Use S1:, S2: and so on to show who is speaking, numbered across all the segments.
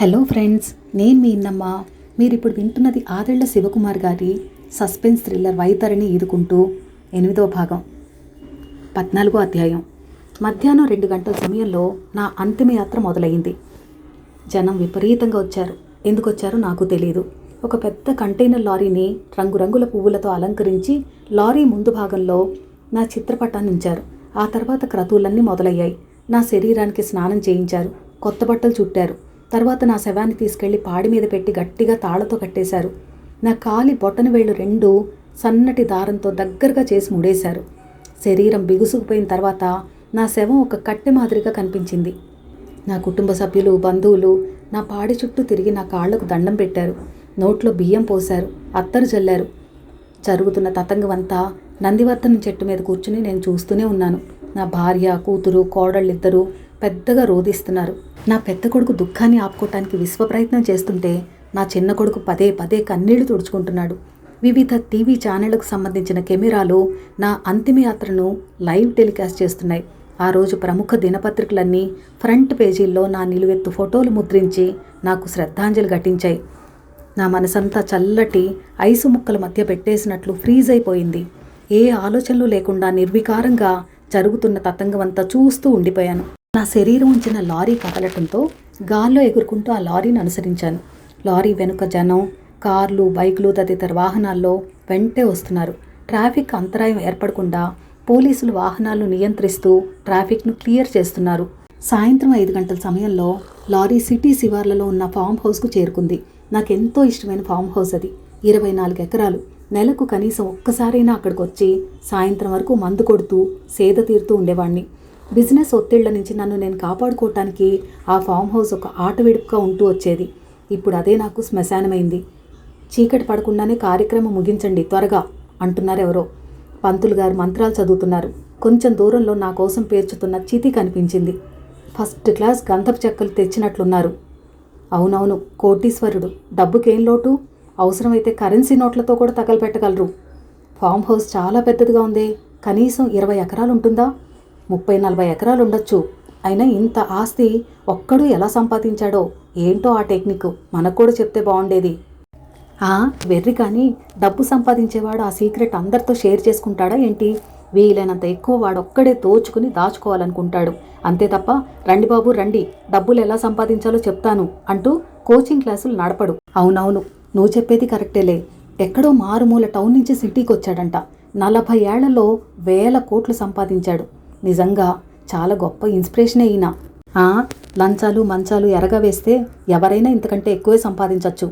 S1: Hello friends, నేను మీ ఇన్నమ్మ. మీరు ఇప్పుడు వింటున్నది ఆదెళ్ల శివకుమార్ గారి సస్పెన్స్ థ్రిల్లర్ వైతరిని ఈదుకుంటూ 8వ భాగం 14వ అధ్యాయం. మధ్యాహ్నం 2 గంటల సమయంలో నా అంతిమయాత్ర మొదలైంది. జనం విపరీతంగా వచ్చారు. ఎందుకు వచ్చారో నాకు తెలియదు. ఒక పెద్ద కంటైనర్ లారీని రంగురంగుల పువ్వులతో అలంకరించి లారీ ముందు భాగంలో నా చిత్రపటాన్ని ఉంచారు. ఆ తర్వాత క్రతువులన్నీ మొదలయ్యాయి. నా శరీరానికి స్నానం చేయించారు, కొత్త బట్టలు చుట్టారు. తర్వాత నా శవాన్ని తీసుకెళ్లి పాడి మీద పెట్టి గట్టిగా తాళ్లతో కట్టేశారు. నా కాలి బొట్టన వేళ్ళు 2 సన్నటి దారంతో దగ్గరగా చేసి ముడేశారు. శరీరం బిగుసుకుపోయిన తర్వాత నా శవం ఒక కట్టె మాదిరిగా కనిపించింది. నా కుటుంబ సభ్యులు, బంధువులు నా పాడి చుట్టూ తిరిగి నా కాళ్లకు దండం పెట్టారు. నోట్లో బియ్యం పోశారు, అత్తరు చల్లారు. జరుగుతున్న తతంగమంతా నందివర్ధనం చెట్టు మీద కూర్చుని నేను చూస్తూనే ఉన్నాను. నా భార్య, కూతురు, కోడళ్ళిద్దరూ పెద్దగా రోధిస్తున్నారు. నా పెద్ద కొడుకు దుఃఖాన్ని ఆపుకోవటానికి విశ్వప్రయత్నం చేస్తుంటే నా చిన్న కొడుకు పదే పదే కన్నీళ్లు తుడుచుకుంటున్నాడు. వివిధ టీవీ ఛానళ్లకు సంబంధించిన కెమెరాలు నా అంతిమయాత్రను లైవ్ టెలికాస్ట్ చేస్తున్నాయి. ఆ రోజు ప్రముఖ దినపత్రికలన్నీ ఫ్రంట్ పేజీల్లో నా నిలువెత్తు ఫోటోలు ముద్రించి నాకు శ్రద్ధాంజలి ఘటించాయి. నా మనసంతా చల్లటి ఐసు ముక్కల మధ్య పెట్టేసినట్లు ఫ్రీజ్ అయిపోయింది. ఏ ఆలోచనలు లేకుండా నిర్వికారంగా జరుగుతున్న తతంగమంతా చూస్తూ ఉండిపోయాను. నా శరీరం ఉంచిన లారీ కదలటంతో గాల్లో ఎగురుకుంటూ ఆ లారీని అనుసరించాను. లారీ వెనుక జనం, కార్లు, బైకులు తదితర వాహనాల్లో వెంటే వస్తున్నారు. ట్రాఫిక్ అంతరాయం ఏర్పడకుండా పోలీసులు వాహనాలను నియంత్రిస్తూ ట్రాఫిక్ను క్లియర్ చేస్తున్నారు. సాయంత్రం 5 గంటల సమయంలో లారీ సిటీ శివార్లలో ఉన్న ఫామ్ హౌస్కు చేరుకుంది. నాకెంతో ఇష్టమైన ఫామ్ హౌస్ అది. 24 ఎకరాలు. నెలకు కనీసం ఒక్కసారైనా అక్కడికి వచ్చి సాయంత్రం వరకు మందు కొడుతూ సేద తీరుతూ ఉండేవాణ్ణి. బిజినెస్ ఒత్తిళ్ల నుంచి నన్ను నేను కాపాడుకోవటానికి ఆ ఫామ్ హౌస్ ఒక ఆటవిడుపుగా ఉంటూ వచ్చేది. ఇప్పుడు అదే నాకు శ్మశానమైంది. చీకటి పడకుండానే కార్యక్రమం ముగించండి త్వరగా అంటున్నారు ఎవరో. పంతులు గారు మంత్రాలు చదువుతున్నారు. కొంచెం దూరంలో నా కోసం పేర్చుతున్న చితి కనిపించింది. ఫస్ట్ క్లాస్ గంధపు చెక్కలు తెచ్చినట్లున్నారు. అవునవును, కోటీశ్వరుడు. డబ్బుకేం లోటు? అవసరమైతే కరెన్సీ నోట్లతో కూడా తగలపెట్టగలరు. ఫామ్ హౌస్ చాలా పెద్దదిగా ఉంది. కనీసం 20 ఎకరాలు ఉంటుందా? 30-40 ఎకరాలు ఉండొచ్చు. అయినా ఇంత ఆస్తి ఒక్కడు ఎలా సంపాదించాడో ఏంటో ఆ టెక్నిక్ మనకు కూడా చెప్తే బాగుండేది. వెర్రి కానీ డబ్బు సంపాదించేవాడు ఆ సీక్రెట్ అందరితో షేర్ చేసుకుంటాడా ఏంటి? వీలైనంత ఎక్కువ వాడొక్కడే దోచుకుని దాచుకోవాలనుకుంటాడు. అంతే తప్ప రండి బాబు రండి, డబ్బులు ఎలా సంపాదించాలో చెప్తాను అంటూ కోచింగ్ క్లాసులు నడపడు. అవునవును, నువ్వు చెప్పేది కరెక్టేలే. ఎక్కడో మారుమూల టౌన్ నుంచి సిటీకి వచ్చాడంట. 40 ఏళ్లలో 1000 కోట్లు సంపాదించాడు. నిజంగా చాలా గొప్ప ఇన్స్పిరేషనే ఈయన. లంచాలు మంచాలు ఎరగా వేస్తే ఎవరైనా ఇంతకంటే ఎక్కువే సంపాదించవచ్చు.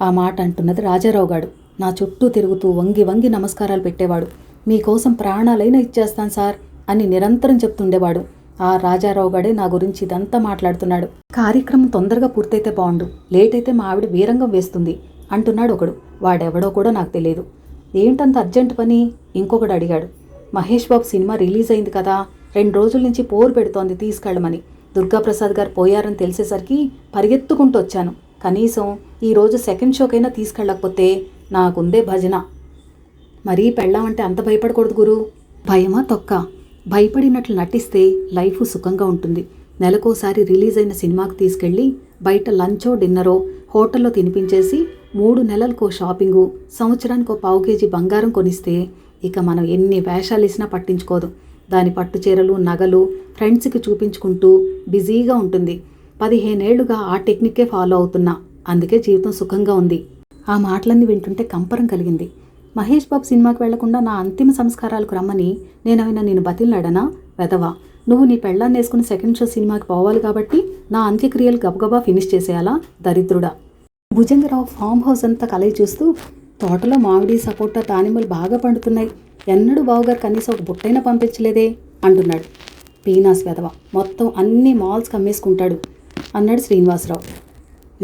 S1: ఆ మాట అంటున్నది రాజారావు గాడు. నా చుట్టూ తిరుగుతూ వంగి వంగి నమస్కారాలు పెట్టేవాడు. మీకోసం ప్రాణాలైనా ఇచ్చేస్తాను సార్ అని నిరంతరం చెప్తుండేవాడు. ఆ రాజారావు గాడే నా గురించి ఇదంతా మాట్లాడుతున్నాడు. కార్యక్రమం తొందరగా పూర్తయితే బాగుండు, లేట్ అయితే మా ఆవిడ వీరంగం వేస్తుంది అంటున్నాడు ఒకడు. వాడెవడో కూడా నాకు తెలియదు. ఏంటంత అర్జెంట్ పని? ఇంకొకడు అడిగాడు. మహేష్ బాబు సినిమా రిలీజ్ అయింది కదా, 2 రోజుల నుంచి పోరు పెడుతోంది తీసుకెళ్ళమని. దుర్గాప్రసాద్ గారు పోయారని తెలిసేసరికి పరిగెత్తుకుంటూ వచ్చాను. కనీసం ఈరోజు సెకండ్ షోకైనా తీసుకెళ్ళకపోతే నాకుందే భజన. మరీ పెళ్ళామంటే అంత భయపడకూడదు గురు. భయమా తొక్క? భయపడినట్లు నటిస్తే లైఫ్ సుఖంగా ఉంటుంది. నెలకోసారి రిలీజ్ అయిన సినిమాకు తీసుకెళ్ళి బయట లంచో డిన్నరో హోటల్లో తినిపించేసి 3 నెలలకో షాపింగు, సంవత్సరానికో 1/4 కేజీ బంగారం కొనిస్తే ఇక మనం ఎన్ని వేషాలు ఇసినా పట్టించుకోదు. దాని పట్టు చీరలు, నగలు ఫ్రెండ్స్కి చూపించుకుంటూ బిజీగా ఉంటుంది. 15 ఏళ్లుగా ఆ టెక్నిక్కే ఫాలో అవుతున్నా. అందుకే జీవితం సుఖంగా ఉంది. ఆ మాటలన్నీ వింటుంటే కంపరం కలిగింది. మహేష్ బాబు సినిమాకి వెళ్లకుండా నా అంతిమ సంస్కారాలకు రమ్మని నేనైనా నేను బతిలాడనా? వెదవా, నువ్వు నీ పెళ్ళాన్ని వేసుకుని సెకండ్ షో సినిమాకి పోవాలి కాబట్టి నా అంత్యక్రియలు గబగబా ఫినిష్ చేసేయాలా? దరిద్రుడా. భుజంగరావు ఫామ్ హౌస్ అంతా కలయి చూస్తూ, తోటలో మామిడి, సపోటా, దానిమ్మలు బాగా పండుతున్నాయి. ఎన్నడూ బావగారు కనీసం ఒక బుట్టైనా పంపించలేదే అంటున్నాడు. పీనాస్ వెధవ, మొత్తం అన్ని మాల్స్కి అమ్మేసుకుంటాడు అన్నాడు శ్రీనివాసరావు.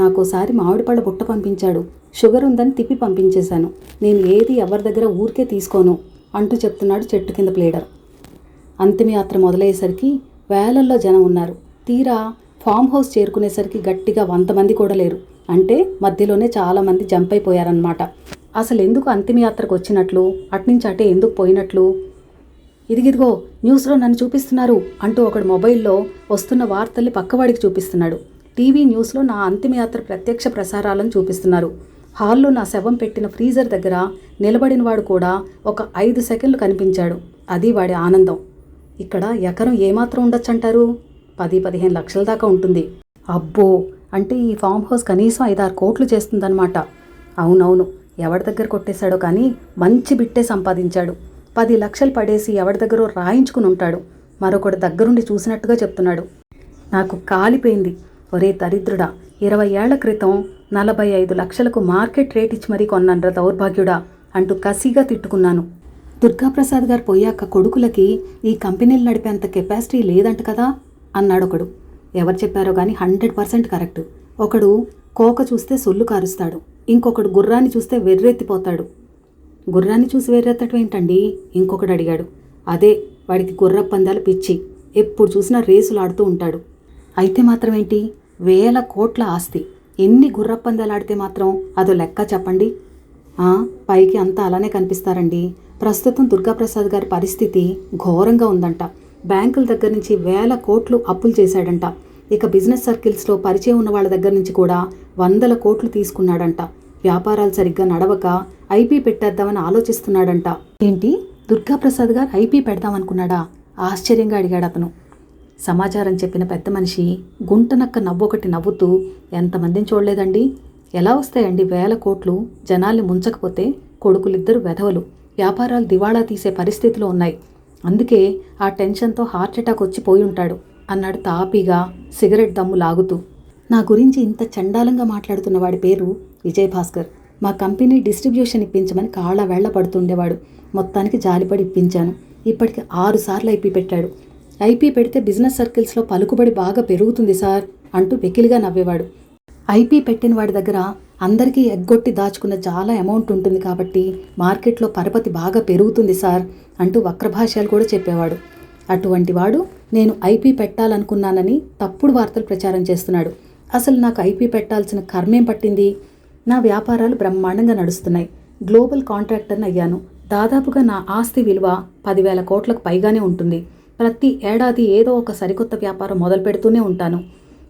S1: నాకోసారి మామిడి పళ్ళ బుట్ట పంపించాడు. షుగర్ ఉందని తిప్పి పంపించేశాను. నేను ఏది ఎవరి దగ్గర ఊరికే తీసుకోను అంటూ చెప్తున్నాడు చెట్టు కింద ప్లేడర్. అంతిమయాత్ర మొదలయ్యేసరికి వేలల్లో జనం ఉన్నారు. తీరా ఫామ్ హౌస్ చేరుకునేసరికి గట్టిగా 100 మంది కూడా లేరు. అంటే మధ్యలోనే చాలామంది జంప్ అయిపోయారన్నమాట. అసలు ఎందుకు అంతిమయాత్రకు వచ్చినట్లు, అట్నుంచి అటే ఎందుకు పోయినట్లు? ఇదిగిదిగో న్యూస్లో నన్ను చూపిస్తున్నారు అంటూ ఒకడు మొబైల్లో వస్తున్న వార్తల్ని పక్కవాడికి చూపిస్తున్నాడు. టీవీ న్యూస్లో నా అంతిమయాత్ర ప్రత్యక్ష ప్రసారాలను చూపిస్తున్నారు. హాల్లో నా శవం పెట్టిన ఫ్రీజర్ దగ్గర నిలబడిన వాడు కూడా ఒక 5 సెకండ్లు కనిపించాడు. అది వాడి ఆనందం. ఇక్కడ ఎకరం ఏమాత్రం ఉండొచ్చంటారు? 10-15 లక్షల దాకా ఉంటుంది. అబ్బో, అంటే ఈ ఫామ్ హౌస్ కనీసం 5-6 కోట్లు చేస్తుందన్నమాట. అవునవును, ఎవరి దగ్గర కొట్టేశాడో కానీ మంచి బిట్టే సంపాదించాడు. 10 లక్షలు పడేసి ఎవరి దగ్గర రాయించుకుని ఉంటాడు. మరొకటి దగ్గరుండి చూసినట్టుగా చెప్తున్నాడు. నాకు కాలిపోయింది. ఒరే దరిద్రుడా, 20 ఏళ్ల క్రితం 45 లక్షలకు మార్కెట్ రేట్ ఇచ్చి మరీ కొన్నాన్రా దౌర్భాగ్యుడా అంటూ కసిగా తిట్టుకున్నాను. దుర్గాప్రసాద్ గారు పోయాక కొడుకులకి ఈ కంపెనీలు నడిపేంత కెపాసిటీ లేదంట కదా అన్నాడొకడు. ఎవరు చెప్పారో కానీ 100% కరెక్ట్. ఒకడు కోక చూస్తే సొల్లు కారుస్తాడు, ఇంకొకడు గుర్రాన్ని చూస్తే వెర్రెత్తిపోతాడు. గుర్రాన్ని చూసి వెర్రెత్తటం ఏంటండి? ఇంకొకడు అడిగాడు. అదే, వాడికి గుర్ర పందాలు పిచ్చి, ఎప్పుడు చూసినా రేసులు ఆడుతూ ఉంటాడు. అయితే మాత్రం ఏంటి, 1000 కోట్ల ఆస్తి, ఎన్ని గుర్రపందాలు ఆడితే మాత్రం అదో లెక్క చెప్పండి. పైకి అంతా అలానే కనిపిస్తారండి. ప్రస్తుతం దుర్గాప్రసాద్ గారి పరిస్థితి ఘోరంగా ఉందంట. బ్యాంకుల దగ్గర నుంచి 1000 కోట్లు అప్పులు చేశాడంట. ఇక బిజినెస్ సర్కిల్స్లో పరిచయం ఉన్న వాళ్ళ దగ్గర నుంచి కూడా 100 కోట్లు తీసుకున్నాడంట. వ్యాపారాలు సరిగ్గా నడవక ఐపీ పెట్టేద్దామని ఆలోచిస్తున్నాడంట. ఏంటి, దుర్గాప్రసాద్ గారు ఐపీ పెడదామనుకున్నాడా? ఆశ్చర్యంగా అడిగాడు అతను. సమాచారం చెప్పిన పెద్ద మనిషి గుంటనక్క నవ్వొకటి నవ్వుతూ, ఎంతమందిని చూడలేదండి. ఎలా వస్తాయండి 1000 కోట్లు? జనాల్ని ముంచకపోతే కొడుకులిద్దరు వెధవలు, వ్యాపారాలు దివాళా తీసే పరిస్థితిలో ఉన్నాయి. అందుకే ఆ టెన్షన్తో హార్ట్అటాక్ వచ్చి పోయి ఉంటాడు అన్నాడు తాపీగా సిగరెట్ దమ్ము లాగుతూ. నా గురించి ఇంత చండాలంగా మాట్లాడుతున్న వాడి పేరు విజయభాస్కర్. మా కంపెనీ డిస్ట్రిబ్యూషన్ ఇప్పించమని కాళ్ళ వేళ్ల పడుతుండేవాడు. మొత్తానికి జాలిపడి ఇప్పించాను. ఇప్పటికి 6 సార్లు ఐపీ పెట్టాడు. ఐపీ పెడితే బిజినెస్ సర్కిల్స్లో పలుకుబడి బాగా పెరుగుతుంది సార్ అంటూ వెకిలిగా నవ్వేవాడు. ఐపీ పెట్టిన వాడి దగ్గర అందరికీ ఎగ్గొట్టి దాచుకున్న చాలా అమౌంట్ ఉంటుంది కాబట్టి మార్కెట్లో పరపతి బాగా పెరుగుతుంది సార్ అంటూ వక్రభాష్యాలు కూడా చెప్పేవాడు. అటువంటి వాడు నేను ఐపీ పెట్టాలనుకున్నానని తప్పుడు వార్తలు ప్రచారం చేస్తున్నాడు. అసలు నాకు ఐపీ పెట్టాల్సిన కర్మేం పట్టింది? నా వ్యాపారాలు బ్రహ్మాండంగా నడుస్తున్నాయి. గ్లోబల్ కాంట్రాక్టర్ని అయ్యాను. దాదాపుగా నా ఆస్తి విలువ 10,000 కోట్లకు పైగానే ఉంటుంది. ప్రతి ఏడాది ఏదో ఒక సరికొత్త వ్యాపారం మొదలు పెడుతూనే ఉంటాను.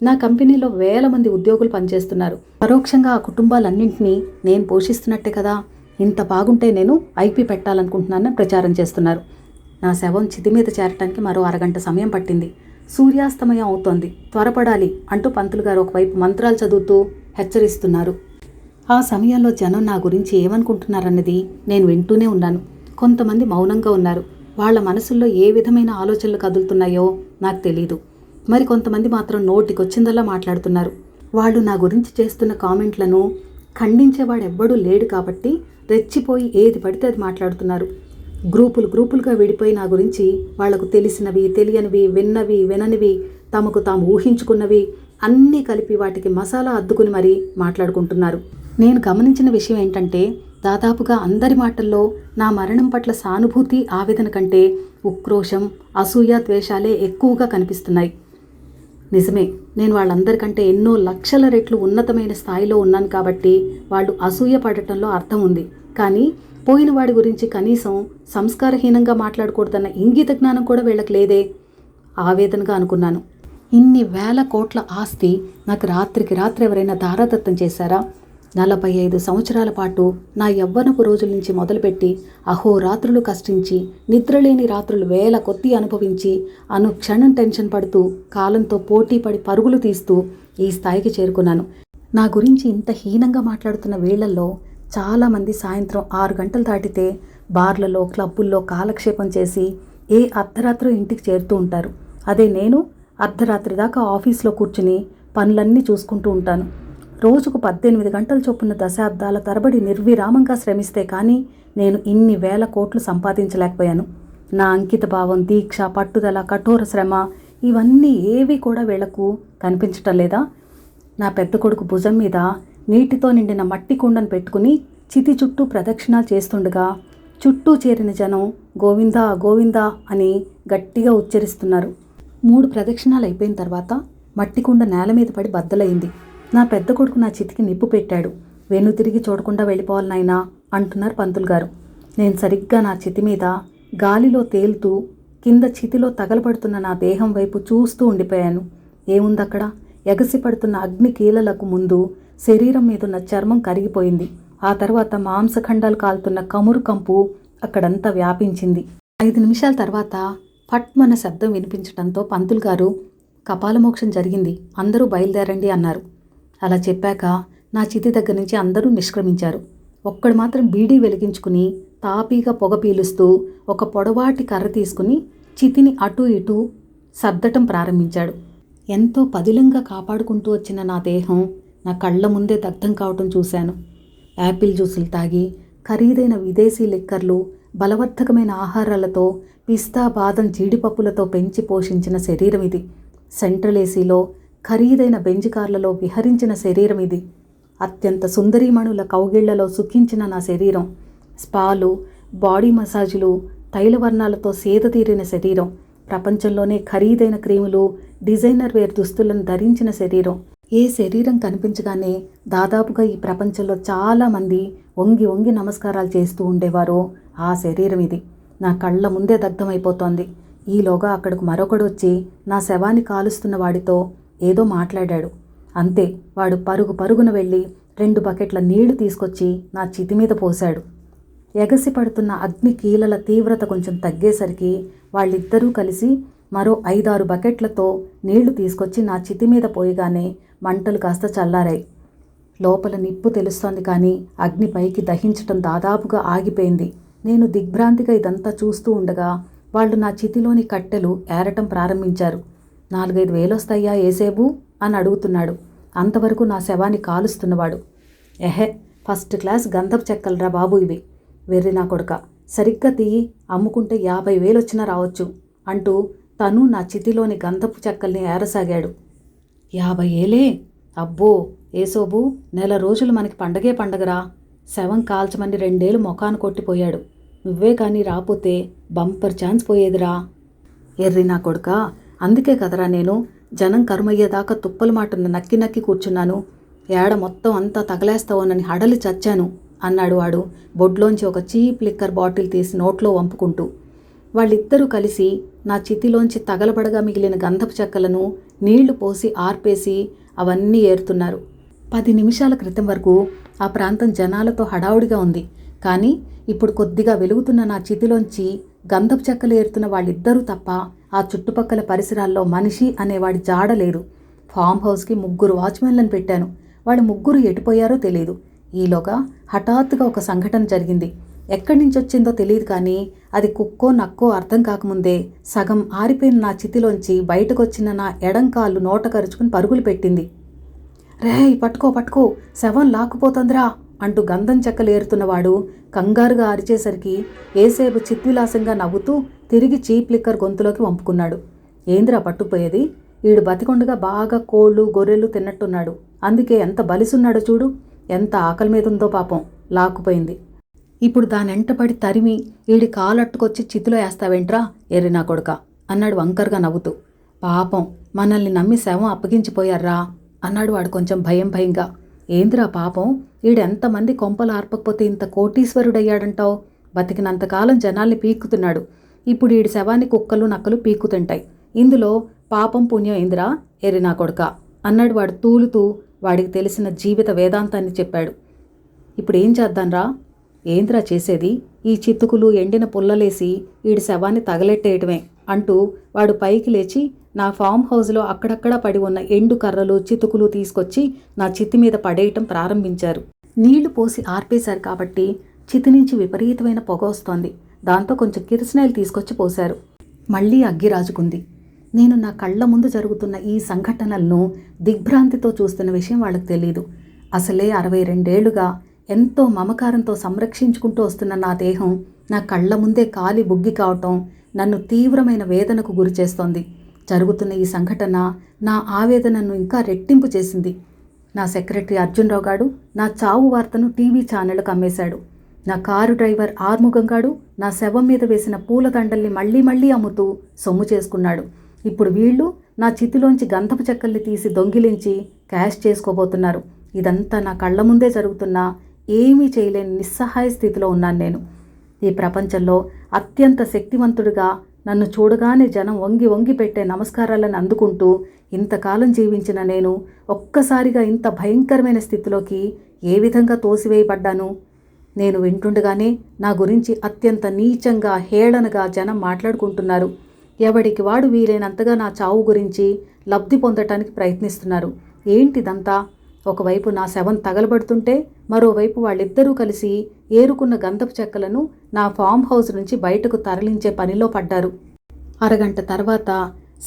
S1: నా కంపెనీలో 1000 మంది ఉద్యోగులు పనిచేస్తున్నారు. పరోక్షంగా ఆ కుటుంబాలన్నింటినీ నేను పోషిస్తున్నట్టే కదా. ఇంత బాగుంటే నేను ఐపీ పెట్టాలనుకుంటున్నానని ప్రచారం చేస్తున్నారు. నా శవం చితి మీద చేరటానికి మరో 1 గంట సమయం పట్టింది. సూర్యాస్తమయం అవుతోంది, త్వరపడాలి అంటూ పంతులు గారు ఒకవైపు మంత్రాలు చదువుతూ హెచ్చరిస్తున్నారు. ఆ సమయంలో జనం నా గురించి ఏమనుకుంటున్నారన్నది నేను వింటూనే ఉన్నాను. కొంతమంది మౌనంగా ఉన్నారు. వాళ్ల మనసుల్లో ఏ విధమైన ఆలోచనలు కదులుతున్నాయో నాకు తెలీదు. మరి కొంతమంది మాత్రం నోటికొచ్చిందల్లా మాట్లాడుతున్నారు. వాళ్ళు నా గురించి చేస్తున్న కామెంట్లను ఖండించేవాడెవ్వడూ లేడు కాబట్టి రెచ్చిపోయి ఏది పడితే అది మాట్లాడుతున్నారు. గ్రూపులుగా విడిపోయి నా గురించి వాళ్లకు తెలిసినవి, తెలియనివి, విన్నవి, విననివి, తమకు తాము ఊహించుకున్నవి అన్నీ కలిపి వాటికి మసాలా అద్దుకుని మరీ మాట్లాడుకుంటున్నారు. నేను గమనించిన విషయం ఏంటంటే, దాదాపుగా అందరి మాటల్లో నా మరణం పట్ల సానుభూతి, ఆవేదన కంటే ఉక్రోషం, అసూయ, ద్వేషాలే ఎక్కువగా కనిపిస్తున్నాయి. నిజమే, నేను వాళ్ళందరికంటే ఎన్నో లక్షల రెట్లు ఉన్నతమైన స్థాయిలో ఉన్నాను కాబట్టి వాళ్ళు అసూయ పడటంలో అర్థం ఉంది. కానీ పోయిన వాడి గురించి కనీసం సంస్కారహీనంగా మాట్లాడకూడదన్న ఇంగిత జ్ఞానం కూడా వీళ్ళకి లేదే. ఆవేదనగా అనుకున్నాను. ఇన్ని 1000 కోట్ల ఆస్తి నాకు రాత్రికి రాత్రి ఎవరైనా దారాదత్తం చేశారా? 45 సంవత్సరాల పాటు నా యవ్వనపు రోజుల నుంచి మొదలుపెట్టి అహోరాత్రులు కష్టించి, నిద్రలేని రాత్రులు 1000 కొద్ది అనుభవించి, అనుక్షణం టెన్షన్ పడుతూ, కాలంతో పోటీ పడి పరుగులు తీస్తూ ఈ స్థాయికి చేరుకున్నాను. నా గురించి ఇంత హీనంగా మాట్లాడుతున్న వీళ్లలో చాలామంది సాయంత్రం 6 గంటలు దాటితే బార్లలో, క్లబ్బుల్లో కాలక్షేపం చేసి ఏ అర్ధరాత్రో ఇంటికి చేరుతూ ఉంటారు. అదే నేను అర్ధరాత్రి దాకా ఆఫీస్లో కూర్చుని పనులన్నీ చూసుకుంటూ ఉంటాను. రోజుకు 18 గంటల చొప్పున దశాబ్దాల తరబడి నిర్విరామంగా శ్రమిస్తే కానీ నేను ఇన్ని 1000 కోట్లు సంపాదించలేకపోయాను. నా అంకిత భావం, దీక్ష, పట్టుదల, కఠోర శ్రమ ఇవన్నీ ఏవి కూడా వీళ్లకు కనిపించటం లేదా? నా పెద్ద కొడుకు భుజం మీద నీటితో నిండిన మట్టి కుండను పెట్టుకుని చితి చుట్టూ ప్రదక్షిణాలు చేస్తుండగా చుట్టూ చేరిన జనం గోవిందా గోవిందా అని గట్టిగా ఉచ్చరిస్తున్నారు. 3 ప్రదక్షిణాలు అయిపోయిన తర్వాత మట్టి కుండ నేల మీద పడి బద్దలైంది. నా పెద్ద కొడుకు నా చితికి నిప్పు పెట్టాడు. వెను తిరిగి చూడకుండా వెళ్ళిపోవాలి నాయనా అంటున్నారు పంతులు గారు. నేను సరిగ్గా నా చితి మీద గాలిలో తేలుతూ కింద చితిలో తగలబడుతున్న నా దేహం వైపు చూస్తూ ఉండిపోయాను. ఏముందక్కడ? ఎగసిపడుతున్న అగ్ని కీలలకు ముందు శరీరం మీదున్న చర్మం కరిగిపోయింది. ఆ తర్వాత మాంసఖండాలు కాలుతున్న కమురు కంపు అక్కడంతా వ్యాపించింది. 5 నిమిషాల తర్వాత ఫట్మన శబ్దం వినిపించడంతో పంతులు గారు, కపాలమోక్షం జరిగింది, అందరూ బయలుదేరండి అన్నారు. అలా చెప్పాక నా చితి దగ్గర నుంచి అందరూ నిష్క్రమించారు. ఒక్కడు మాత్రం బీడీ వెలిగించుకుని తాపీగా పొగ పీలుస్తూ ఒక పొడవాటి కర్ర తీసుకుని చితిని అటూ ఇటూ సర్దటం ప్రారంభించాడు. ఎంతో పదిలంగా కాపాడుకుంటూ వచ్చిన నా దేహం నా కళ్ళ ముందే దగ్ధం కావటం చూశాను. యాపిల్ జ్యూసులు తాగి, ఖరీదైన విదేశీ లిక్కర్లు, బలవర్ధకమైన ఆహారాలతో, పిస్తా బాదం జీడిపప్పులతో పెంచి పోషించిన శరీరం ఇది. సెంట్రల్ ఏసీలో ఖరీదైన బెంజ్ కార్లలో విహరించిన శరీరం ఇది. అత్యంత సుందరీమణుల కౌగిళ్లలో సుఖించిన నా శరీరం. స్పాలు, బాడీ మసాజులు, తైలవర్ణాలతో సేద తీరిన శరీరం. ప్రపంచంలోనే ఖరీదైన క్రీములు, డిజైనర్ వేర్ దుస్తులను ధరించిన శరీరం. ఏ శరీరం కనిపించగానే దాదాపుగా ఈ ప్రపంచంలో చాలామంది వంగి వంగి నమస్కారాలు చేస్తూ ఉండేవారో ఆ శరీరం ఇది. నా కళ్ళ ముందే దగ్ధమైపోతోంది. ఈలోగా అక్కడికి మరొకడు వచ్చి నా శవాన్ని కాలుస్తున్న వాడితో ఏదో మాట్లాడాడు. అంతే, వాడు పరుగు పరుగున వెళ్ళి 2 బకెట్ల నీళ్లు తీసుకొచ్చి నా చితి మీద పోశాడు. ఎగసి పడుతున్న అగ్ని కీలల తీవ్రత కొంచెం తగ్గేసరికి వాళ్ళిద్దరూ కలిసి మరో 5-6 బకెట్లతో నీళ్లు తీసుకొచ్చి నా చితి మీద పోయగానే మంటలు కాస్త చల్లారాయి. లోపల నిప్పు తెలుస్తోంది, కానీ అగ్ని పైకి దహించటం దాదాపుగా ఆగిపోయింది. నేను దిగ్భ్రాంతిగా ఇదంతా చూస్తూ ఉండగా వాళ్ళు నా చితిలోని కట్టెలు ఏరటం ప్రారంభించారు. 4-5 వేలొస్తాయా ఏసేబు అని అడుగుతున్నాడు అంతవరకు నా శవాన్ని కాలుస్తున్నవాడు. ఎహె, ఫస్ట్ క్లాస్ గంధపు చెక్కలరా బాబు ఇవి, వెర్రి నా కొడుక, సరిగ్గా తీయి, అమ్ముకుంటే 50,000 వచ్చినా రావచ్చు అంటూ తను నా చితిలోని గంధపు చెక్కల్ని ఏరసాగాడు. 50,000? అబ్బో ఏసోబు, నెల రోజులు మనకి పండగే పండగరా. శవం కాల్చమని 2 ఏళ్ళు మొఖాను కొట్టిపోయాడు. నువ్వే కానీ రాపోతే బంపర్ ఛాన్స్ పోయేదిరా. ఎర్రి నా కొడుక, అందుకే కదరా నేను జనం కరుమయ్యేదాకా తుప్పల మాటను నక్కి నక్కి కూర్చున్నాను. ఏడ మొత్తం అంతా తగలేస్తావోనని హడలి చచ్చాను అన్నాడు వాడు బొడ్లోంచి ఒక చీప్ లిక్కర్ బాటిల్ తీసి నోట్లో వంపుకుంటూ. వాళ్ళిద్దరూ కలిసి నా చితిలోంచి తగలబడగా మిగిలిన గంధపు చెక్కలను నీళ్లు పోసి ఆర్పేసి అవన్నీ ఏరుతున్నారు. 10 నిమిషాల క్రితం వరకు ఆ ప్రాంతం జనాలతో హడావుడిగా ఉంది. కానీ ఇప్పుడు కొద్దిగా వెలుగుతున్న నా చితిలోంచి గంధపు చెక్కలు ఏరుతున్న వాళ్ళిద్దరూ తప్ప ఆ చుట్టుపక్కల పరిసరాల్లో మనిషి అనేవాడి జాడలేరు. ఫామ్ హౌస్కి 3 వాచ్మెన్లను పెట్టాను. వాళ్ళు 3 ఎటుపోయారో తెలియదు. ఈలోగా హఠాత్తుగా ఒక సంఘటన జరిగింది. ఎక్కడి నుంచి వచ్చిందో తెలియదు, కానీ అది కుక్కో నక్కో అర్థం కాకముందే సగం ఆరిపోయిన నా చితిలోంచి బయటకొచ్చిన నా ఎడంకాళ్ళు నోట కరుచుకుని పరుగులు పెట్టింది. రేయ్, పట్టుకో పట్టుకో, శవం లాక్కుపోతుందిరా అంటూ గంధం చెక్కలు ఏరుతున్నవాడు కంగారుగా అరిచేసరికి ఏసేపు చిత్విలాసంగా నవ్వుతూ తిరిగి చీప్ లిక్కర్ గొంతులోకి వంపుకున్నాడు. ఏందిరా పట్టుకుపోయేది? ఈడు బతికొండగా బాగా కోళ్ళు గొర్రెలు తిన్నట్టున్నాడు. అందుకే ఎంత బలిసున్నాడో చూడు, ఎంత ఆకలి మీద ఉందో పాపం, లాక్కుపోయింది. ఇప్పుడు దానెంటపడి తరిమి ఈడి కాలట్టుకొచ్చి చితిలో వేస్తావేంట్రా ఎర్రి నా కొడుక అన్నాడు వంకర్గా నవ్వుతూ. పాపం, మనల్ని నమ్మి శవం అప్పగించిపోయారా అన్నాడు వాడు కొంచెం భయంగా. ఏందిరా పాపం, ఈడెంతమంది కొంపలు ఆర్పకపోతే ఇంత కోటీశ్వరుడయ్యాడంటావు? బతికినంతకాలం జనాల్ని పీక్కుతున్నాడు. ఇప్పుడు ఈడి శవాన్ని కుక్కలు నక్కలు పీక్కుతుంటాయి. ఇందులో పాపం పుణ్యం ఏందిరా ఎర్రి నా కొడుక అన్నాడు వాడు తూలుతూ వాడికి తెలిసిన జీవిత వేదాంతాన్ని చెప్పాడు. ఇప్పుడు ఏం చేద్దాంరా? ఏంద్రా చేసేది? ఈ చితుకులు ఎండిన పుల్లలేసి ఈడి శవాన్ని తగలెట్టేయటమే అంటూ వాడు పైకి లేచి నా ఫామ్ హౌస్లో అక్కడక్కడా పడి ఉన్న ఎండు కర్రలు చితుకులు తీసుకొచ్చి నా చితి మీద పడేయటం ప్రారంభించారు. నీళ్లు పోసి ఆర్పేశారు కాబట్టి చితి నుంచి విపరీతమైన పొగ వస్తోంది. దాంతో కొంచెం కిరసనాయిలు తీసుకొచ్చి పోశారు. మళ్లీ అగ్గి రాజుకుంది. నేను నా కళ్ల ముందు జరుగుతున్న ఈ సంఘటనలను దిగ్భ్రాంతితో చూస్తున్న విషయం వాళ్ళకి తెలీదు. అసలే 62 ఏళ్లుగా ఎంతో మమకారంతో సంరక్షించుకుంటూ వస్తున్న నా దేహం నా కళ్ల ముందే కాలి బుగ్గి కావటం నన్ను తీవ్రమైన వేదనకు గురిచేస్తోంది. జరుగుతున్న ఈ సంఘటన నా ఆవేదనను ఇంకా రెట్టింపు చేసింది. నా సెక్రటరీ అర్జున్రావు గాడు నా చావు వార్తను టీవీ ఛానళ్లకు అమ్మేశాడు. నా కారు డ్రైవర్ ఆర్ముగంగాడు నా శవం మీద వేసిన పూలదండల్ని మళ్లీ అమ్ముతూ సొమ్ము చేసుకున్నాడు. ఇప్పుడు వీళ్ళు నా చితిలోంచి గంధపు చెక్కల్ని తీసి దొంగిలించి క్యాష్ చేసుకోబోతున్నారు. ఇదంతా నా కళ్ల ముందే జరుగుతున్నా ఏమీ చేయలేని నిస్సహాయ స్థితిలో ఉన్నాను నేను. ఈ ప్రపంచంలో అత్యంత శక్తివంతుడిగా నన్ను చూడగానే జనం వంగి వంగి పెట్టే నమస్కారాలను అందుకుంటూ ఇంతకాలం జీవించిన నేను ఒక్కసారిగా ఇంత భయంకరమైన స్థితిలోకి ఏ విధంగా తోసివేయబడ్డాను? నేను వింటుండగానే నా గురించి అత్యంత నీచంగా, హేళనగా జనం మాట్లాడుకుంటున్నారు. ఎవడికి వాడు వీలైనంతగా నా చావు గురించి లబ్ధి పొందటానికి ప్రయత్నిస్తున్నారు. ఏంటిదంతా? ఒకవైపు నా శవం తగలబడుతుంటే మరోవైపు వాళ్ళిద్దరూ కలిసి ఏరుకున్న గంధపు చెక్కలను నా ఫామ్ హౌస్ నుంచి బయటకు తరలించే పనిలో పడ్డారు. అరగంట తర్వాత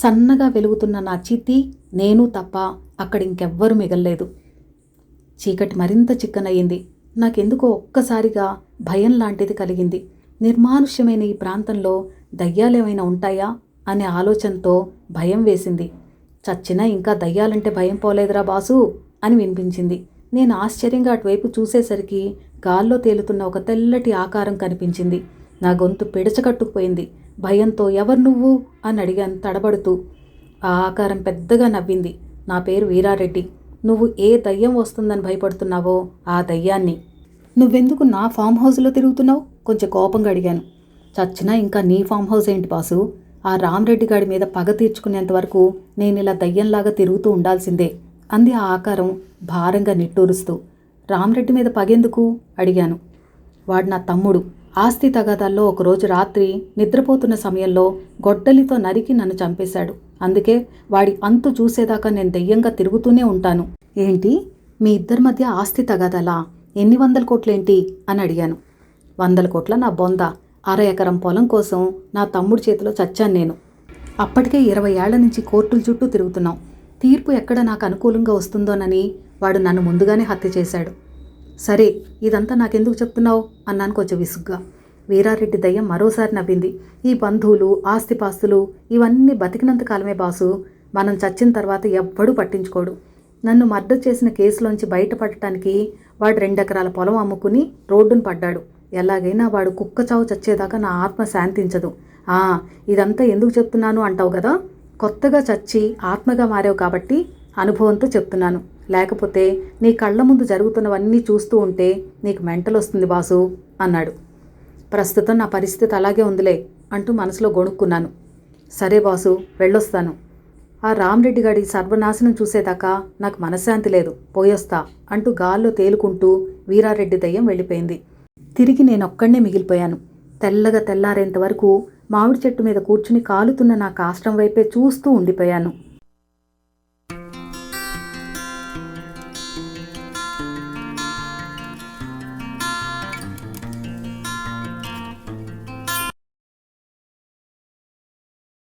S1: సన్నగా వెలుగుతున్న నా చితి, నేను తప్ప అక్కడింకెవ్వరూ మిగల్లేదు. చీకటి మరింత చిక్కనయ్యింది. నాకెందుకో ఒక్కసారిగా భయం లాంటిది కలిగింది. నిర్మానుష్యమైన ఈ ప్రాంతంలో దయ్యాలేమైనా ఉంటాయా అనే ఆలోచనతో భయం వేసింది. చచ్చినా ఇంకా దయ్యాలంటే భయం పోలేదురా బాసు అని వినిపించింది. నేను ఆశ్చర్యంగా అటువైపు చూసేసరికి గాల్లో తేలుతున్న ఒక తెల్లటి ఆకారం కనిపించింది. నా గొంతు పిడచకట్టుకుపోయింది. భయంతో ఎవరు నువ్వు అని అడిగాను తడబడుతూ. ఆ ఆకారం పెద్దగా నవ్వింది. నా పేరు వీరారెడ్డి. నువ్వు ఏ దయ్యం వస్తుందని భయపడుతున్నావో ఆ దయ్యాన్ని. నువ్వెందుకు నా ఫామ్ హౌస్లో తిరుగుతున్నావు? కొంచెం కోపంగా అడిగాను. చచ్చినా ఇంకా నీ ఫామ్ హౌస్ ఏంటి బాసు? ఆ రామరెడ్డి గాడి మీద పగ తీర్చుకునేంత వరకు నేను ఇలా దయ్యంలాగా తిరుగుతూ ఉండాల్సిందే అంది ఆ ఆకారం భారంగా నిట్టూరుస్తూ. రామరెడ్డి మీద పగెందుకు అడిగాను. వాడు నా తమ్ముడు. ఆస్తి తగాదాల్లో ఒకరోజు రాత్రి నిద్రపోతున్న సమయంలో గొడ్డలితో నరికి నన్ను చంపేశాడు. అందుకే వాడి అంతు చూసేదాకా నేను దెయ్యంగా తిరుగుతూనే ఉంటాను. ఏంటి, మీ ఇద్దరి మధ్య ఆస్తి తగాదాలా? ఎన్ని 100 కోట్లేంటి అని అడిగాను. 100 కోట్ల నా బొంద. 1/2 ఎకరం పొలం కోసం నా తమ్ముడి చేతిలో చచ్చాను నేను. అప్పటికే 20 ఏళ్ల నుంచి కోర్టుల చుట్టూ తిరుగుతున్నాం. తీర్పు ఎక్కడ నాకు అనుకూలంగా వస్తుందోనని వాడు నన్ను ముందుగానే హత్య చేశాడు. సరే, ఇదంతా నాకెందుకు చెప్తున్నావు అన్నాను కొంచెం విసుగ్గా. వీరారెడ్డి దయ్యం మరోసారి నవ్వింది. ఈ బంధువులు, ఆస్తిపాస్తులు ఇవన్నీ బతికినంత కాలమే బాసు. మనం చచ్చిన తర్వాత ఎవ్వడూ పట్టించుకోడు. నన్ను మర్డర్ చేసిన కేసులోంచి బయటపడటానికి వాడు 2 ఎకరాల పొలం అమ్ముకుని రోడ్డును పడ్డాడు. ఎలాగైనా వాడు కుక్క చావు చచ్చేదాకా నా ఆత్మ శాంతించదు. ఇదంతా ఎందుకు చెప్తున్నాను అంటావు కదా? కొత్తగా చచ్చి ఆత్మగా మారావు కాబట్టి అనుభవంతో చెప్తున్నాను. లేకపోతే నీ కళ్ళ ముందు జరుగుతున్నవన్నీ చూస్తూ ఉంటే నీకు మెంటల్ వస్తుంది బాసు అన్నాడు. ప్రస్తుతం నా పరిస్థితి అలాగే ఉందిలే అంటూ మనసులో గొణుక్కున్నాను. సరే బాసు, వెళ్ళొస్తాను. ఆ రామరెడ్డి గాడి సర్వనాశనం చూసేదాకా నాకు మనశ్శాంతి లేదు, పోయొస్తా అంటూ గాల్లో తేలుకుంటూ వీరారెడ్డి దయ్యం వెళ్ళిపోయింది. తిరిగి నేనొక్కడే మిగిలిపోయాను. తెల్లగా తెల్లారేంత వరకు మామిడి చెట్టు మీద కూర్చుని కాలుతున్న నా కాష్టం వైపే చూస్తూ ఉండిపోయాను.